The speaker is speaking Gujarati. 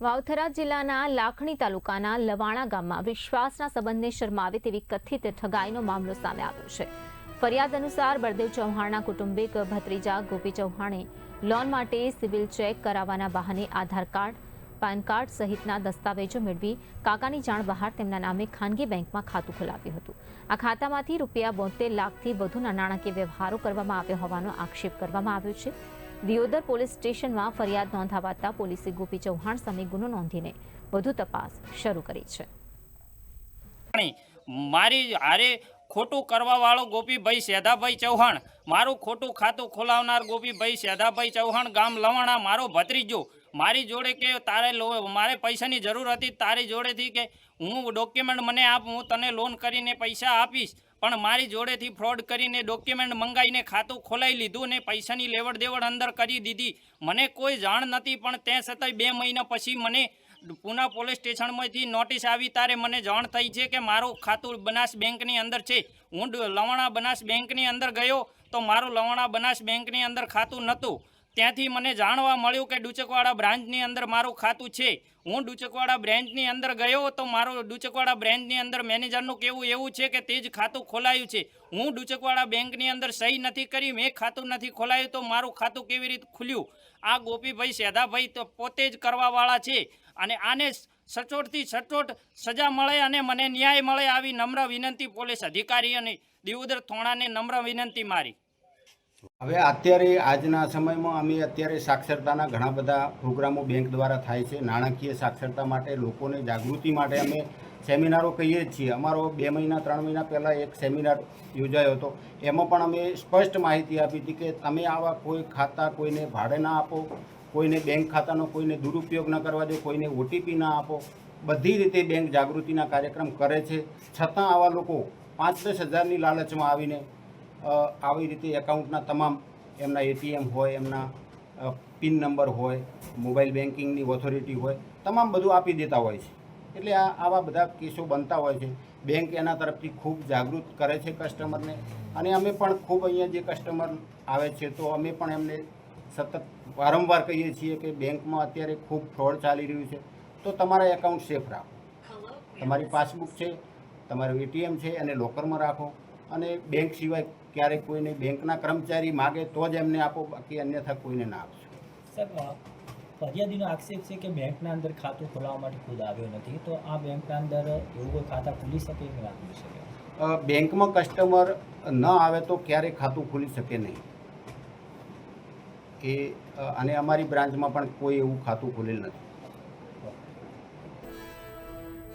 વાવથરા જિલ્લાના લાખણી તાલુકાના લવાણા ગામમાં વિશ્વાસના સંબંધને શરમાવે તેવી કથિત ઠગાઈનો મામલો સામે આવ્યો છે। ફરિયાદ અનુસાર બળદેવ ચૌહાણના કુટુંબિક ભત્રીજા ગોપી ચૌહાણે લોન માટે સિવિલ ચેક કરાવવાના બહાને આધાર કાર્ડ, પાન કાર્ડ સહિતના દસ્તાવેજો મેળવી કાકાની જાણ બહાર તેમના નામે ખાનગી બેંકમાં ખાતું ખોલાવ્યું હતું। આ ખાતામાંથી રૂપિયા 72 લાખથી વધુના નાણાકીય વ્યવહારો કરવામાં આવ્યા હોવાનો આક્ષેપ કરવામાં આવ્યો છે। દિયોદર પોલીસ સ્ટેશનમાં ફરિયાદ નોંધાવાતા પોલીસે ગોપી ચૌહાણ સામે ગુનો નોંધીને વધુ તપાસ શરૂ કરી છે। મારી હારે ખોટું કરવા વાળો ગોપીભાઈ સેધાભાઈ ચૌહાણ, મારું ખોટું ખાતું ખોલાવનાર ગોપીભાઈ સેધાભાઈ ચૌહાણ, ગામ લવાણા, મારો ભત્રીજો મારી જોડે કે મારે પૈસાની જરૂર હતી, તારી જોડેથી કે હું ડોક્યુમેન્ટ મને આપ, હું તને લોન કરીને પૈસા આપીશ, પણ મારી જોડેથી ફ્રોડ કરીને ડોક્યુમેન્ટ મંગાવીને ખાતું ખોલાવી લીધું ને પૈસાની લેવડ દેવડ અંદર કરી દીધી। મને કોઈ જાણ નથી, પણ તે છતાંય 2 મહિના પછી મને પૂના પોલીસ સ્ટેશનમાંથી નોટિસ આવી, ત્યારે મને જાણ થઈ છે કે મારું ખાતું બનાસ બેંકની અંદર છે। હું લવાણા બનાસ બેંકની અંદર ગયો તો મારું લવાણા બનાસ બેંકની અંદર ખાતું નહોતું। ત્યાંથી મને જાણવા મળ્યું કે ડુચકવાડા બ્રાન્ચની અંદર મારું ખાતું છે। હું ડુચકવાડા બ્રાન્ચની અંદર ગયો તો મારું ડુચકવાડા બ્રાન્ચની અંદર મેનેજરનું કહેવું એવું છે કે તે જ ખાતું ખોલાયું છે। હું ડુચકવાડા બેંકની અંદર સહી નથી કરી, મેં ખાતું નથી ખોલાયું, તો મારું ખાતું કેવી રીતે ખુલ્યું? આ ગોપીભાઈ સેધાભાઈ તો પોતે જ કરવાવાળા છે અને આને સચોટથી સચોટ સજા મળે અને મને ન્યાય મળે આવી નમ્ર વિનંતી પોલીસ અધિકારી અને દિયોદર થોણાને નમ્ર વિનંતી મારી। હવે અત્યારે આજના સમયમાં અમે અત્યારે સાક્ષરતાના ઘણા બધા પ્રોગ્રામો બેંક દ્વારા થાય છે। નાણાકીય સાક્ષરતા માટે, લોકોને જાગૃતિ માટે અમે સેમિનારો કહીએ છીએ। અમારો 2 મહિના 3 મહિના પહેલાં એક સેમિનાર યોજાયો હતો, એમાં પણ અમે સ્પષ્ટ માહિતી આપી હતી કે તમે આવા કોઈ ખાતા કોઈને ભાડે ના આપો, કોઈને બેંક ખાતાનો કોઈને દુરુપયોગ ન કરવા દો, કોઈને OTP ના આપો। બધી રીતે બેંક જાગૃતિના કાર્યક્રમ કરે છે, છતાં આવા લોકો 5-10 હજારની લાલચમાં આવીને આવી રીતે એકાઉન્ટના તમામ એમના ATM હોય, એમના પિન નંબર હોય, મોબાઈલ બેન્કિંગની ઓથોરિટી હોય, તમામ બધું આપી દેતા હોય છે। એટલે આવા બધા કેસો બનતા હોય છે। બેંક એના તરફથી ખૂબ જાગૃત કરે છે કસ્ટમરને, અને અમે પણ ખૂબ અહીંયા જે કસ્ટમર આવે છે તો અમે પણ એમને સતત વારંવાર કહીએ છીએ કે બેંકમાં અત્યારે ખૂબ ફ્રોડ ચાલી રહ્યું છે, તો તમારા એકાઉન્ટ સેફ રાખો, તમારી પાસબુક છે, તમારું ATM છે એને લોકરમાં રાખો, અને બેંક સિવાય ક્યારેક કોઈને બેંકના કર્મચારી માગે તો જ એમને આપો, બાકી અન્યથા કોઈને ના આપશો। સર, ફરિયાદીનો આક્ષેપ છે કે બેંકના અંદર ખાતું ખોલાવવા માટે ખુદ આવ્યો નથી, તો આ બેંકના અંદર એવું કોઈ ખાતા ખુલી શકે કે ના ખુલી શકે? બેંકમાં કસ્ટમર ન આવે તો ક્યારેય ખાતું ખુલી શકે નહીં અને અમારી બ્રાન્ચમાં પણ કોઈ એવું ખાતું ખુલેલ નથી।